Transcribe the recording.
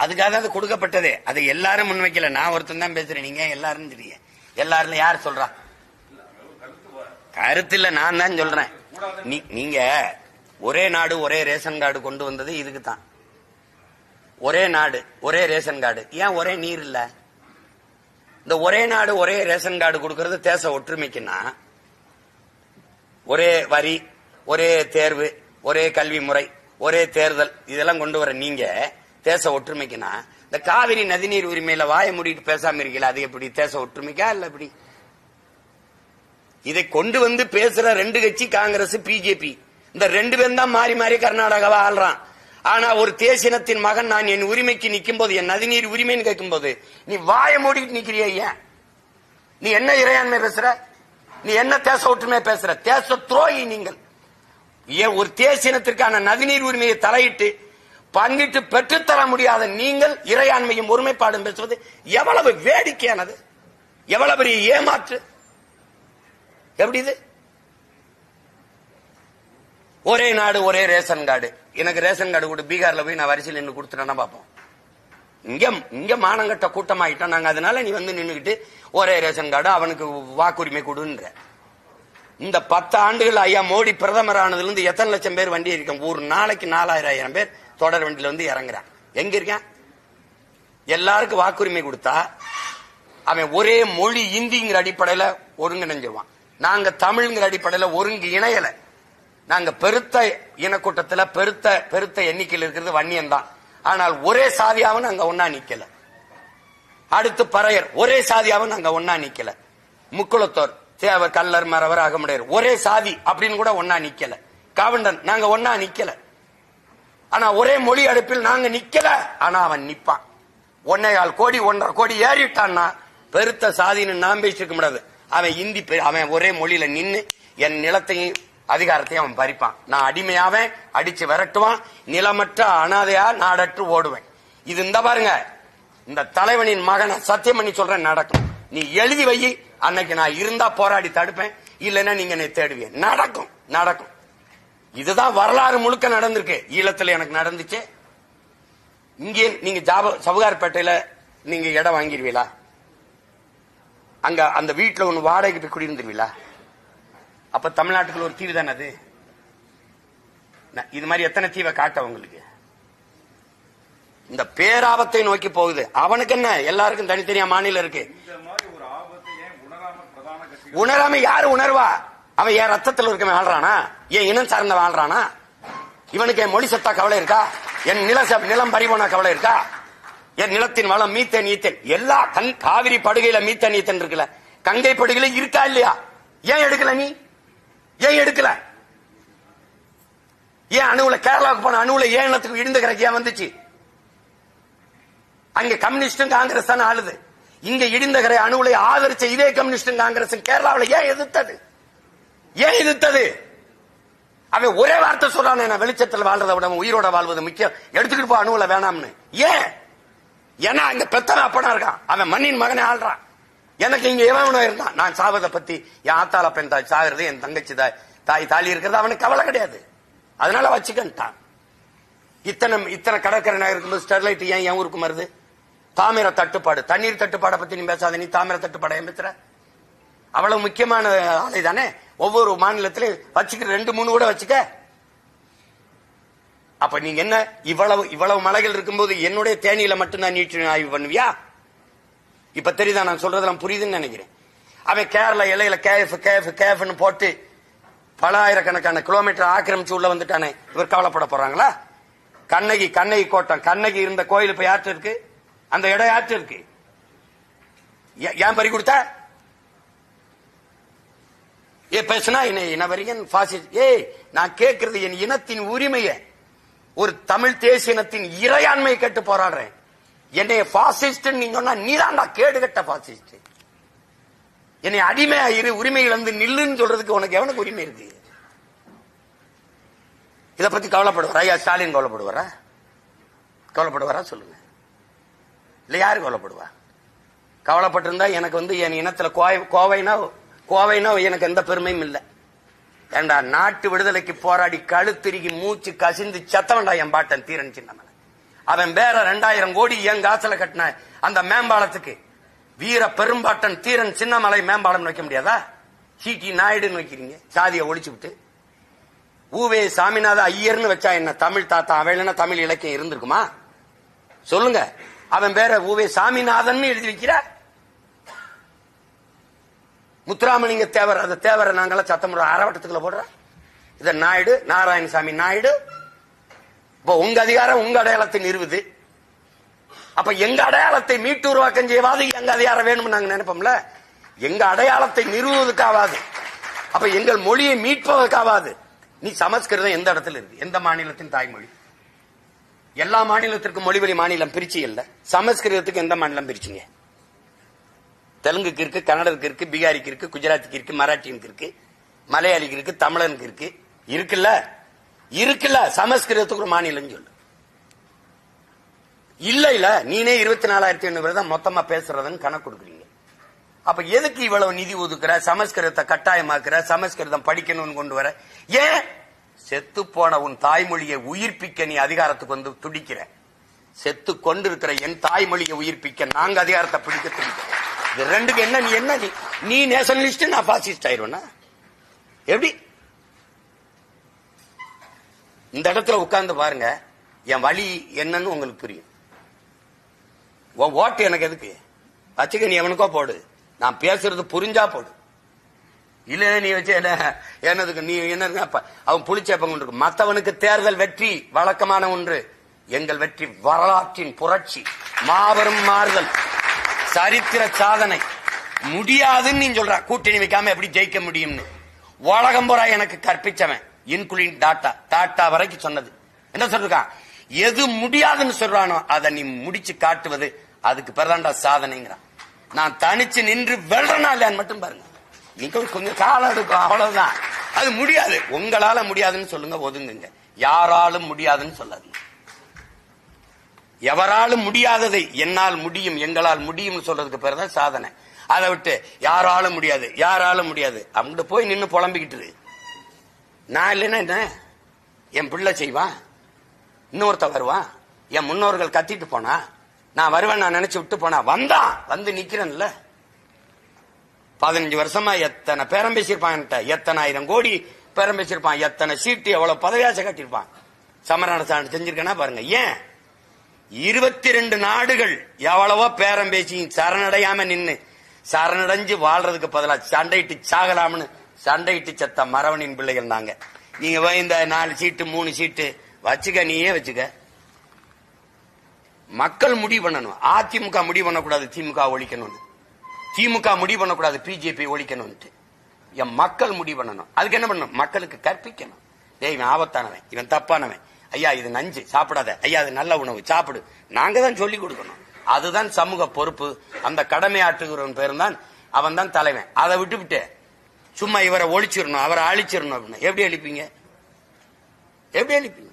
அதுக்காக தான் அது கொடுக்கப்பட்டதே. அதை எல்லாரும் முன்வைக்கல, நான் ஒருத்தன் தான் பேசுறேன். நீங்க எல்லாரும் தெரியும். எல்லாரும் யார் சொல்றா? கருத்து இல்ல, நான் தான் சொல்றேன். நீங்க ஒரே நாடு ஒரே ரேஷன் கார்டு கொண்டு வந்தது இதுக்கு தான். ஒரே நாடு ஒரே ரேஷன் கார்டு. ஏன் ஒரே நீர் இல்ல? இந்த ஒரே நாடு ஒரே ரேஷன் கார்டு கொடுக்கறது தேச ஒற்றுமைக்குன்னா, ஒரே வரி, ஒரே தேர்வு, ஒரே கல்வி முறை, ஒரே தேர்தல், இதெல்லாம் கொண்டு வர நீங்க தேச ஒற்றுமைக்குன்னா, இந்த காவிரி நதிநீர் உரிமையில வாய மூடிட்டு பேசாம இருக்கல, அது எப்படி தேச ஒற்றுமைக்கா இல்ல? எப்படி இதை கொண்டு வந்து பேசுற ரெண்டு கட்சி காங்கிரஸ் பிஜேபி, இந்த ரெண்டு பேரும் தான் மாறி மாறி கர்நாடகாவை ஆள்றான். ஆனா ஒரு தேசினத்தின் மகன் நான் என் உரிமைக்கு நிக்கும் போது, என் நதிநீர் உரிமைன்னு கேட்கும் போது நீ வாய மூடிட்டு நிக்கிறிய. ஏன் நீ என்ன இறையாண்மை பேசுற? நீ என்ன தேச ஒற்றுமை பேசுற? தேச துரோகி நீங்கள். ஏன் ஒரு தேசினத்திற்கான நதிநீர் உரிமையை தலையிட்டு பங்கிட்டு பெற்றுத்தர முடியாத நீங்கள் இறையாண்மையும் ஒருமைப்பாடும் பேசுவது எவ்வளவு வேடிக்கையானது, எவ்வளவு பெரிய ஏமாற்று. எப்படி இது? ஒரே நாடு ஒரே ரேஷன் கார்டு. எனக்கு ரேஷன் கார்டு கூட பீகார்ல போய் நான் வரிசையில் நின்று கொடுத்துட்டேன்னா பாப்போம். இங்க மானங்கட்ட கூட்டமாயிட்டோம் நாங்க. அதனால நீ வந்து நின்னுகிட்டு ஒரே ரேஷன் கார்டு, அவனுக்கு வாக்குரிமை கொடுன்ற. இந்த 10 ஆண்டுகள் ஐயா மோடி பிரதமர் ஆனதுல இருந்து எத்தனை லட்சம் பேர் வண்டி இருக்கோம்? ஒரு நாளைக்கு 4000 பேர் தொடர் வண்டியில வந்து இறங்குறான். எங்க இருக்கான்? எல்லாருக்கும் வாக்குரிமை கொடுத்தா அவன் ஒரே மொழி இந்திங்கிற அடிப்படையில ஒருங்கிணைஞ்சிருவான். நாங்க தமிழ்ங்கிற அடிப்படையில ஒருங்கு இணையல. நாங்க பெருத்த இனக்கூட்டத்துல பெருத்த எண்ணிக்கையில் இருக்கிறது வன்னியன் தான். ஆனால் ஒரே சாதியாவும் நாங்க ஒன்னா நிக்கல. அடுத்து பறையர் ஒரே சாதியாவும் நாங்க ஒன்னா நிக்கல. முக்குளத்தோர், தேவர், கல்லர், மறவர், அகமுடையர் ஒரே சாதி அப்படின்னு கூட ஒன்னா நிக்கல. காவண்டன் நாங்க ஒன்னா நிக்கல. ஆனா ஒரே மொழி அடுப்பில் நாங்க நிக்கல. ஆனா அவன் நிப்பான். 1.25 கோடி 1.5 கோடி ஏறிட்டான்னா பெருத்த சாதின்னு நான் பேசிருக்க முடியாது. அவன் இந்தி, அவன் ஒரே மொழியில நின்னு என் நிலத்தையும் அதிகாரத்தையும் அவன் பறிப்பான். நான் அடிமையாவேன், அடிச்சு விரட்டுவான். நிலமற்ற அனாதையா நாடற்று ஓடுவேன். இது இந்த பாருங்க, இந்த தலைவனின் மகனை சத்தியம் பண்ணி சொல்றேன், நடக்கும். நீ எழுதி வை. அன்னைக்கு நான் இருந்தா போராடி தடுப்பேன், இல்லைன்னா நீங்க என்னை தேடுவீங்க. நடக்கும் நடக்கும். இதுதான் வரலாறு முழுக்க நடந்திருக்கு. ஈழத்துல எனக்கு நடந்துச்சு. இங்கே நீங்க சவுகார்பேட்டையில நீங்க இடம் வாங்கிடுவீங்களா? அங்க அந்த வீட்டுல ஒண்ணு வாடகைக்கு போய் குடியிருந்துருவீங்களா? அப்ப தமிழ்நாட்டுக்குள்ள ஒரு தீவு தானே அது. இது மாதிரி எத்தனை தீவை காட்ட உங்களுக்கு? இந்த பேராபத்தை நோக்கி போகுது. அவனுக்கு என்ன, எல்லாருக்கும் தனித்தனியா மாநிலம் இருக்கு. உணராம யாரு உணர்வா? அவன் என் ரத்தத்தில் இருக்க வாழ்றானா? என் இனம் சார்ந்த வாழ்றானா? இவனுக்கு என் மொழி சத்தா கவலை இருக்கா? என் நிலம் பறிபோனா கவலை இருக்கா? என் நிலத்தின் வளம் மீத்தேன் ஈத்தேன் எல்லா காவிரி படுகையில மீத்தேன் ஈத்தேன் இருக்குல்ல, கங்கை படுகையில இருக்கா இல்லையா? ஏன் எடுக்கல? நீ ஏன் எடுக்கல? ஏன் அணுவுல கேரளாவுக்கு போன அணுவுல ஏன் இனத்துக்கு இடிந்த கரைக்கு ஏன் வந்துச்சு? அங்க கம்யூனிஸ்டும் காங்கிரஸ் தானே ஆளுது. இங்க இடிந்த கரை அணுவுலை ஆதரிச்ச இதே கம்யூனிஸ்டும் காங்கிரஸும் கேரளாவில் ஏன் எதிர்த்தது? ஏன் எதிர்த்தது? அவன் ஒரே வார்த்தை சொல்றான், நான் வெளிச்சத்தில் வாழ்றதை விட உயிரோட வாழ்வது முக்கியம், எடுத்துக்கிட்டு போ அணுவுல வேணாம்னு. ஏன்? ஏன்னா அங்க பெத்தன அப்பனா இருக்கான், அவன் மண்ணின் மகனை ஆள்றான். எனக்கு இங்க எவனோ இருந்தான். நான் சாவதை பத்தி, என் ஆத்தாள பெண் தாய் சாகிறது, என் தங்கச்சி தாய் தாலி இருக்கிறது அவனுக்கு கவலை கிடையாது. அதனால வச்சுக்கிட்டான். இத்தனை கடற்கரை நகர் இருக்கும்போது ஸ்டெர்லைட் ஏன் என் ஊருக்கு வருது? தாமிர தட்டுப்பாடு, தண்ணீர் தட்டுப்பாடை பத்தி நீ பேசாத. நீ தாமிர தட்டுப்பாடை ஏன் பேசுற? அவ்வளவு முக்கியமான ஆலை தானே. ஒவ்வொரு மாநிலத்திலும் வச்சுக்க, 2-3 கூட வச்சுக்க. அப்ப நீங்க என்ன இவ்வளவு மலைகள் இருக்கும்போது என்னுடைய தேனியில மட்டும்தான் நீட்டு ஆய்வு பண்ணுவியா? இப்ப தெரியுதா நான் சொல்றதெல்லாம் புரியுதுன்னு நினைக்கிறேன். அவன் கேரளா எல்லையில கேஃப்னு போட்டு பல ஆயிரக்கணக்கான கிலோமீட்டர் ஆக்கிரமிச்சு உள்ள வந்துட்டானே, இவர் கவலைப்பட போறாங்களா? கண்ணகி கோட்டம், கண்ணகி இருந்த கோயில் இப்ப யாற்று இருக்கு? அந்த இடம் யாற்று இருக்கு? ஏன் பறி கொடுத்த? பேசுனா இனவரியன் பாசிஸ்ட். நான் கேட்கறது என் இனத்தின் உரிமையை, ஒரு தமிழ் தேசிய இனத்தின் இறையாண்மையை கேட்டு போராடுறேன். என்னைய பாசிஸ்ட் நீங்க சொன்னா நீதான்டா கேடுகட்ட பாசிஸ்ட். என்னை அடிமையா இரு, உரிமை இழந்து நில்லுன்னு சொல்றதுக்கு உனக்கு எவனுக்கு உரிமை இருக்கு? இத பத்தி கவலைப்படுவாரா? ஐயா ஸ்டாலின் கவலைப்படுவாரா சொல்லுங்க. இல்ல யாரு கவலைப்படுவா? கவலைப்பட்டிருந்தா எனக்கு என் இனத்துல கோவைனா எனக்கு எந்த பெருமையும் இல்லை. ஏண்டா நாட்டு விடுதலைக்கு போராடி கழுத்திருகி மூச்சு கசிந்து செத்தவன்டா என் பாட்டன் தீரன் சின்னமலை. அவன் வேற 2000 கோடி என் காசுல கட்டின அந்த மேம்பாலத்துக்கு வீர பெரும்பாட்டன் தீரன் சின்னமலை மேம்பாலம் வைக்க முடியாதா? சிடி நாயுடுன்னு வைக்கிறீங்க, சாதியை ஒழிச்சு விட்டு. ஊவே சாமிநாத ஐயர்னு வச்சா என்ன தமிழ் தாத்தா? அவன் தமிழ் இலக்கியம் இருந்திருக்குமா சொல்லுங்க? அவன் பேர ஊவே சாமிநாதன் எழுதி வைக்கிற. முத்துராமலிங்க தேவர், அந்த தேவரை நாங்கெல்லாம் சத்தமுறை அறவட்டத்துக்குள்ள போடுற. இத நாயுடு, நாராயணசாமி நாயுடு. இப்ப உங்க அதிகாரம் உங்க அடையாளத்தை நிறுவுது. அப்ப எங்க அடையாளத்தை மீட்டு உருவாக்கம் செய்வாது எங்க அதிகாரம் வேணும்னு நாங்க நினைப்போம்ல. எங்க அடையாளத்தை நிறுவுவதற்காவாது, அப்ப எங்கள் மொழியை மீட்பதற்காவாது. நீ சமஸ்கிருதம் எந்த இடத்துல இருக்கு? எந்த மாநிலத்தின் தாய்மொழி? எல்லா மாநிலத்திற்கும் மொழிவழி மாநிலம் பிரிச்சு இல்ல. சமஸ்கிருதத்துக்கு எந்த மாநிலம் பிரிச்சுங்க? தெலுங்குக்கு இருக்கு, கன்னடத்துக்கு இருக்கு, பீகாரிக்கு இருக்கு, குஜராத்துக்கு இருக்கு, மராட்டியனுக்கு இருக்கு, மலையாளிக்கு இருக்கு, தமிழனுக்கு இருக்கு. இருக்குல்ல இருக்குல்ல. சமஸ்கிருதத்துக்கு ஒரு மாநிலம் சொல்லு. இல்ல இல்ல, நீனே 24,800 தான் மொத்தமா பேசுறதுன்னு கணக்கு கொடுக்குறீங்க. அப்ப எதுக்கு இவ்வளவு நிதி ஒதுக்குற? சமஸ்கிருதத்தை கட்டாயமாக்குற, சமஸ்கிருதம் படிக்கணும்னு கொண்டு வர. ஏன்? செத்து போன உன் தாய்மொழியை உயிர்ப்பிக்க நீ அதிகாரத்துக்கு வந்து துடிக்கிற. செத்து கொண்டிருக்கிற என் தாய்மொழியை உயிர்ப்பிக்க நாங்க அதிகாரத்தை பிடிக்க துடிக்கிறோம். இது ரெண்டுக்கு என்ன? நீ என்ன? நீ நேஷனலிஸ்ட், நான் பாசிஸ்ட் ஆயிருவேனா? எப்படி? இந்த இடத்துல உட்கார்ந்து பாருங்க, என் வழி என்னன்னு உங்களுக்கு புரியும். ஓட்டு எனக்கு எதுக்கு வச்சுக்க? நீ எவனுக்கோ போடு, நான் பேசுறது புரிஞ்சா போடு. இல்ல நீ வச்சு என்னதுக்கு? நீ என்ன அவன் புளிச்சேப்பம் கொண்டு. மத்தவனுக்கு தேர்தல் வெற்றி வழக்கமான ஒன்று, எங்கள் வெற்றி வரலாற்றின் புரட்சி, மாபெரும் மாறுதல், சரித்திர சாதனை. முடியாதுன்னு நீ சொல்ற. கூட்டணி வைக்காம எப்படி ஜெயிக்க முடியும்னு உலகம் பூரா எனக்கு கற்பிச்சவன், இன்குலிங் டாட்டா வரைக்கும் சொன்னது என்ன சொல்றான்? எது முடியாதுன்னு சொல்றானோ அதை நீ முடிச்சு காட்டுவது, அதுக்கு பிறதாண்டா சாதனைங்கிறான். நான் தனிச்சு நின்று வெல்றனா இல்லையான்னு மட்டும் பாருங்க. நீங்க கொஞ்சம் காலம் எடுக்கும், அவ்வளவுதான். அது முடியாது. உங்களால முடியாதுன்னு சொல்லுங்க, ஒதுங்குங்க. யாராலும் முடியாதுன்னு சொல்லாதீங்க. எவராலும் முடியாததை என்னால் முடியும், எங்களால் முடியும் சொல்றதுக்கு பேர் தான் சாதனை. அதை விட்டு யாராலும் முடியாது, யாராலும் முடியாது அங்கிட்டு போய் நின்று புலம்பிக்கிட்டு. நான் இல்லைன்னா என்ன? என் பிள்ளை செய்வான், இன்னொருத்த வருவான். என் முன்னோர்கள் கத்திட்டு போனா நான் வருவேன், நான் நினைச்சு விட்டு போனா வந்தான், வந்து நிக்கிறேன்ல. 15 வருஷமா எத்தனை பேரம் பேசியிருப்பான், எத்தனை ஆயிரம் கோடி பேரம் பேசியிருப்பான், எத்தனை சீட்டு, எவ்வளவு பதவியாசை கட்டியிருப்பான். சமரன செஞ்சிருக்கேன்னா பாருங்க. ஏன்? 22 நாடுகள் எவ்வளவோ பேரம் பேசி சரணடையாம நின்னு சரணடைஞ்சு வாழ்றதுக்கு பதிலா சண்டையிட்டு சாகலாம்னு சண்டையிட்டு செத்த மரவனின் பிள்ளைகள் நாங்க. நீங்க போய் இந்த 4 சீட்டு 3 சீட்டு வச்சுக்க, நீயே வச்சுக்க. மக்கள் முடிவு பண்ணணும். அதிமுக முடிவு பண்ணக்கூடாது திமுக ஒழிக்கணும்னு, திமுக முடிவு பண்ணக்கூடாது பிஜேபி ஒழிக்கணும்னு. என் மக்கள் முடிவு பண்ணணும். அதுக்கு என்ன பண்ணணும்? மக்களுக்கு கற்பிக்கணும். இவன் ஆபத்தானவன், இவன் தப்பானவன், ஐயா இது நஞ்சு சாப்பிடாத, ஐயா அது நல்ல உணவு சாப்பிடு. நாங்க தான் சொல்லி கொடுக்கணும். அதுதான் சமூக பொறுப்பு. அந்த கடமை ஆற்றுகிறவன் பேரும் தான், அவன் தான் தலைவன். அதை விட்டு சும்மா இவரை ஒழிச்சிடணும், அவரை அழிச்சிடணும் அப்படின்னு எப்படி அழிப்பீங்க? எப்படி அழிப்பீங்க?